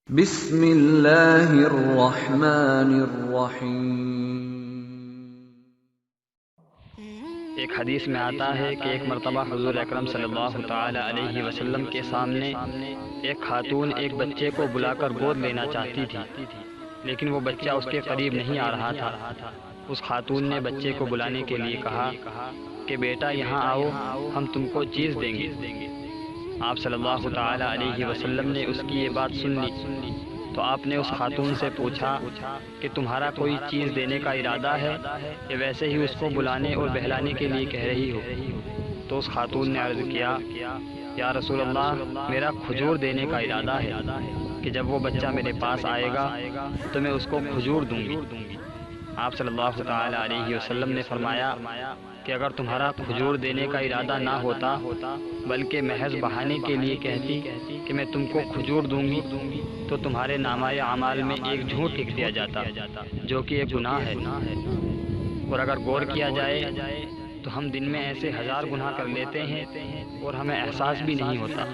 بسم اللہ الرحمن الرحیم۔ ایک حدیث میں آتا ہے کہ ایک مرتبہ حضور اکرم صلی اللہ تعالی علیہ وسلم کے سامنے ایک خاتون ایک بچے کو بلا کر گود لینا چاہتی تھی، لیکن وہ بچہ اس کے قریب نہیں آ رہا تھا۔ اس خاتون نے بچے کو بلانے کے لیے کہا کہ بیٹا یہاں آؤ، ہم تم کو چیز دیں گے۔ آپ صلی اللہ تعالی علیہ وسلم نے اس کی یہ بات سن لی تو آپ نے اس خاتون سے پوچھا کہ تمہارا کوئی چیز دینے کا ارادہ ہے یا ویسے ہی اس کو بلانے اور بہلانے کے لیے کہہ رہی ہو؟ تو اس خاتون نے عرض کیا، یا رسول اللہ، میرا کھجور دینے کا ارادہ ہے کہ جب وہ بچہ میرے پاس آئے گا تو میں اس کو کھجور دوں گی۔ آپ صلی اللہ تعالی علیہ وسلم نے فرمایا کہ اگر تمہارا کھجور دینے کا ارادہ نہ ہوتا بلکہ محض بہانے کے لیے کہتی کہ میں تم کو کھجور دوں گی تو تمہارے نامہ اعمال میں ایک جھوٹ لکھ دیا جاتا جو کہ ایک گناہ ہے۔ اور اگر غور کیا جائے تو ہم دن میں ایسے ہزار گناہ کر لیتے ہیں اور ہمیں احساس بھی نہیں ہوتا۔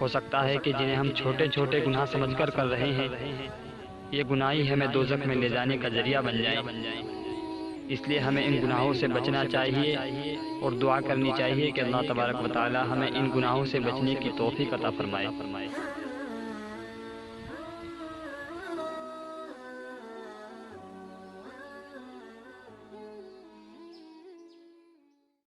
ہو سکتا ہے کہ جنہیں ہم چھوٹے چھوٹے گناہ سمجھ کر رہے ہیں یہ گناہ ہی ہمیں دوزخ میں لے جانے کا ذریعہ بن جائیں۔ اس لیے ہمیں ان گناہوں سے بچنا چاہیے اور دعا کرنی چاہیے کہ اللہ تبارک و تعالی ہمیں ان گناہوں سے بچنے کی توفیق عطا فرمائے۔